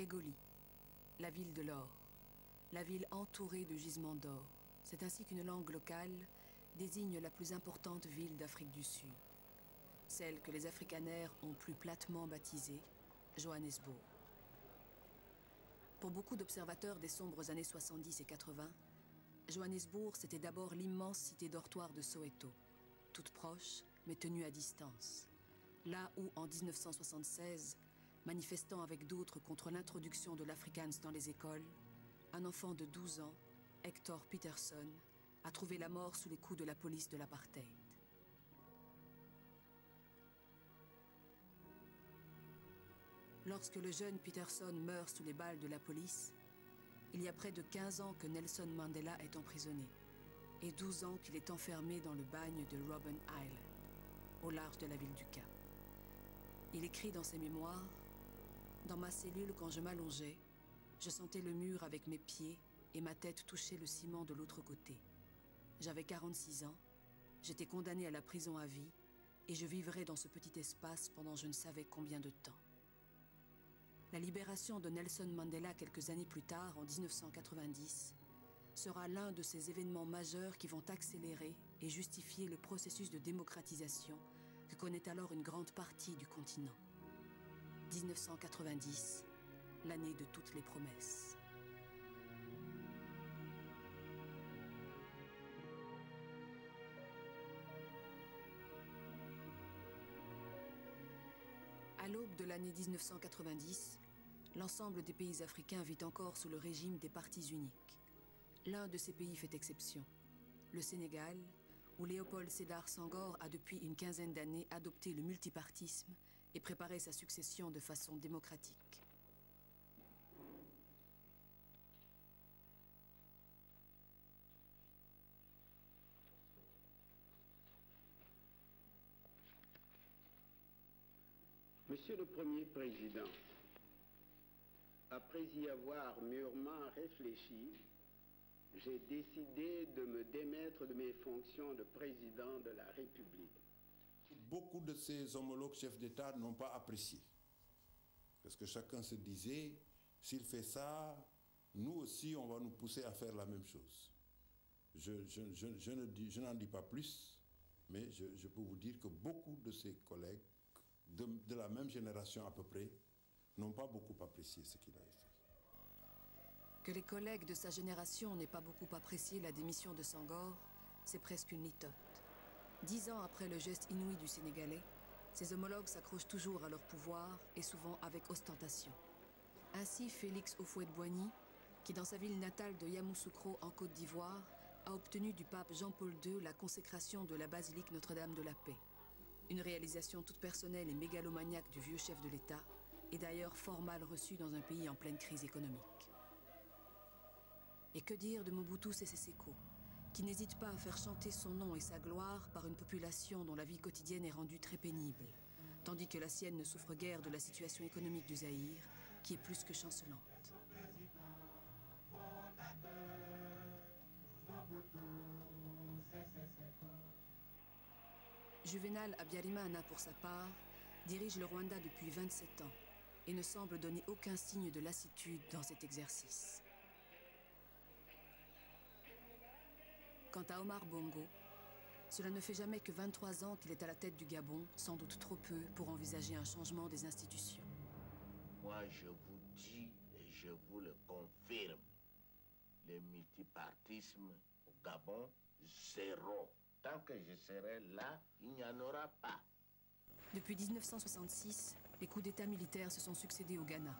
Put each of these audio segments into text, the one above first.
Egoli, la ville de l'or, la ville entourée de gisements d'or. C'est ainsi qu'une langue locale désigne la plus importante ville d'Afrique du Sud, celle que les afrikaners ont plus platement baptisée Johannesburg. Pour beaucoup d'observateurs des sombres années 70 et 80, Johannesburg, c'était d'abord l'immense cité dortoir de Soweto, toute proche, mais tenue à distance. Là où, en 1976, manifestant avec d'autres contre l'introduction de l'Afrikaans dans les écoles, un enfant de 12 ans, Hector Peterson, a trouvé la mort sous les coups de la police de l'apartheid. Lorsque le jeune Peterson meurt sous les balles de la police, il y a près de 15 ans que Nelson Mandela est emprisonné et 12 ans qu'il est enfermé dans le bagne de Robben Island, au large de la ville du Cap. Il écrit dans ses mémoires « Dans ma cellule, quand je m'allongeais, je sentais le mur avec mes pieds et ma tête toucher le ciment de l'autre côté. J'avais 46 ans, j'étais condamné à la prison à vie et je vivrais dans ce petit espace pendant je ne savais combien de temps. » La libération de Nelson Mandela quelques années plus tard, en 1990, sera l'un de ces événements majeurs qui vont accélérer et justifier le processus de démocratisation que connaît alors une grande partie du continent. 1990, l'année de toutes les promesses. À l'aube de l'année 1990, l'ensemble des pays africains vit encore sous le régime des partis uniques. L'un de ces pays fait exception, le Sénégal, où Léopold Sédar Senghor a depuis une quinzaine d'années adopté le multipartisme et préparé sa succession de façon démocratique. Monsieur le Premier Président, après y avoir mûrement réfléchi, j'ai décidé de me démettre de mes fonctions de président de la République. Beaucoup de ses homologues chefs d'État n'ont pas apprécié. Parce que chacun se disait, s'il fait ça, nous aussi, on va nous pousser à faire la même chose. Je n'en dis pas plus, mais je peux vous dire que beaucoup de ses collègues, de la même génération à peu près, n'ont pas beaucoup apprécié ce qu'il a fait. Que les collègues de sa génération n'aient pas beaucoup apprécié la démission de Senghor, c'est presque une litote. 10 ans après le geste inouï du Sénégalais, ses homologues s'accrochent toujours à leur pouvoir et souvent avec ostentation. Ainsi, Félix Houphouët-Boigny, qui dans sa ville natale de Yamoussoukro en Côte d'Ivoire, a obtenu du pape Jean-Paul II la consécration de la basilique Notre-Dame de la Paix. Une réalisation toute personnelle et mégalomaniaque du vieux chef de l'État, et d'ailleurs fort mal reçue dans un pays en pleine crise économique. Et que dire de Mobutu Sese Seko, qui n'hésite pas à faire chanter son nom et sa gloire par une population dont la vie quotidienne est rendue très pénible, tandis que la sienne ne souffre guère de la situation économique du Zaïre, qui est plus que chancelante. Juvénal Habyarimana, pour sa part, dirige le Rwanda depuis 27 ans et ne semble donner aucun signe de lassitude dans cet exercice. Quant à Omar Bongo, cela ne fait jamais que 23 ans qu'il est à la tête du Gabon, sans doute trop peu pour envisager un changement des institutions. Moi, je vous dis et je vous le confirme, le multipartisme au Gabon, zéro. Tant que je serai là, il n'y en aura pas. Depuis 1966, les coups d'État militaires se sont succédés au Ghana.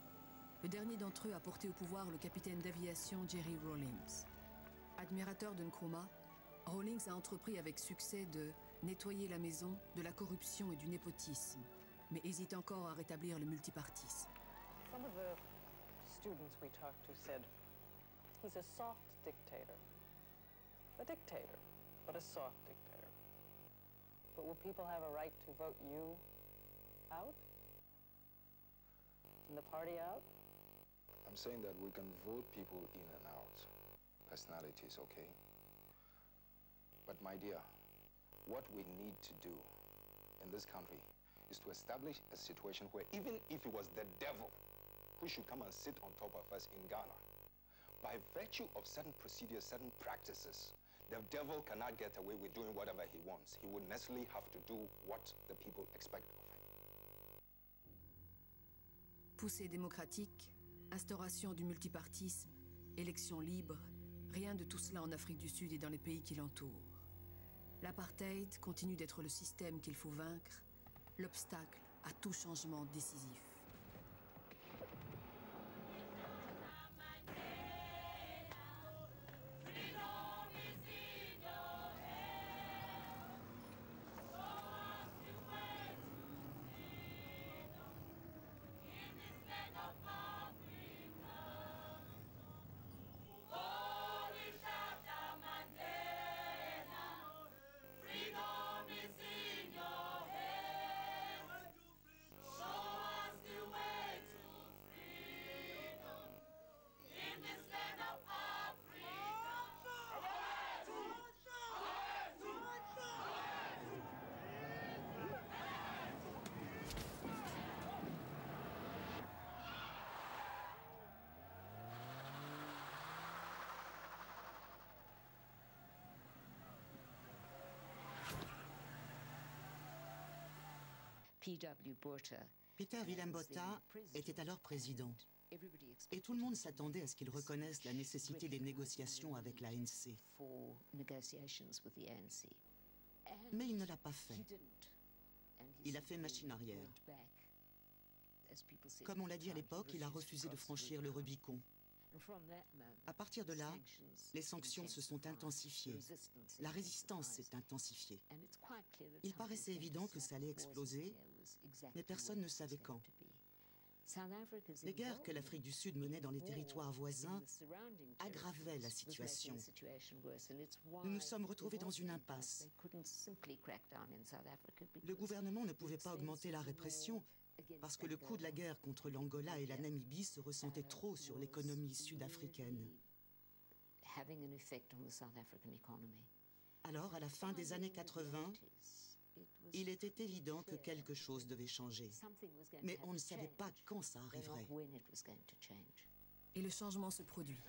Le dernier d'entre eux a porté au pouvoir le capitaine d'aviation Jerry Rawlings. Admirateur de Nkrumah, Rawlings a entrepris avec succès de nettoyer la maison de la corruption et du népotisme, mais hésite encore à rétablir le multipartisme. Some of the students we talked to said, he's a soft dictator. A dictator, but a soft dictator. But will people have a right to vote you out? And the party out? I'm saying that we can vote people in and out. Personalities, okay? But my dear, what we need to do in this country is to establish a situation where even if it was the devil who should come and sit on top of us in Ghana. By virtue of certain procedures, certain practices, the devil cannot get away with doing whatever he wants. He would necessarily have to do what the people expect of him. Poussée démocratique, instauration du multipartisme, élections libres, rien de tout cela en Afrique du Sud et dans les pays qui l'entourent. L'apartheid continue d'être le système qu'il faut vaincre, l'obstacle à tout changement décisif. Peter Willem Botha était alors président. Et tout le monde s'attendait à ce qu'il reconnaisse la nécessité des négociations avec l'ANC. Mais il ne l'a pas fait. Il a fait machine arrière. Comme on l'a dit à l'époque, il a refusé de franchir le Rubicon. À partir de là, les sanctions se sont intensifiées. La résistance s'est intensifiée. Il paraissait évident que ça allait exploser, mais personne ne savait quand. Les guerres que l'Afrique du Sud menait dans les territoires voisins aggravaient la situation. Nous nous sommes retrouvés dans une impasse. Le gouvernement ne pouvait pas augmenter la répression parce que le coût de la guerre contre l'Angola et la Namibie se ressentait trop sur l'économie sud-africaine. Alors, à la fin des années 80, il était évident que quelque chose devait changer. Mais on ne savait pas quand ça arriverait. Et le changement se produit.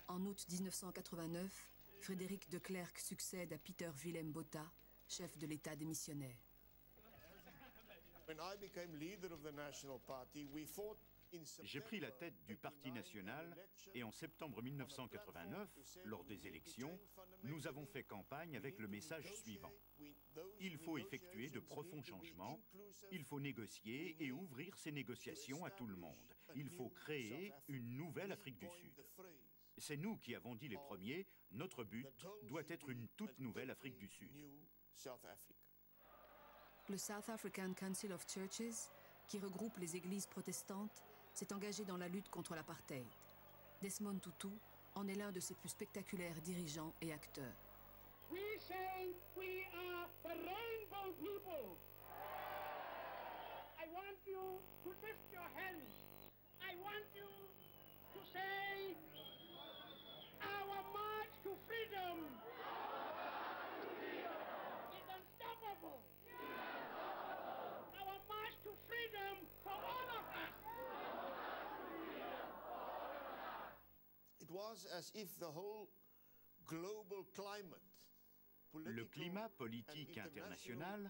En août 1989, Frédéric de Klerk succède à Peter Willem Botha, chef de l'État démissionnaire. J'ai pris la tête du Parti national et en septembre 1989, lors des élections, nous avons fait campagne avec le message suivant. Il faut effectuer de profonds changements, il faut négocier et ouvrir ces négociations à tout le monde. Il faut créer une nouvelle Afrique du Sud. C'est nous qui avons dit les premiers, notre but doit être une toute nouvelle Afrique du Sud. Le South African Council of Churches, qui regroupe les églises protestantes, s'est engagé dans la lutte contre l'apartheid. Desmond Tutu en est l'un de ses plus spectaculaires dirigeants et acteurs. We say we are the rainbow people. I want you to lift your hands. I want you to say our march to freedom is unstoppable. Our march to freedom for all of us. It was as if the whole global climate, Le climat politique international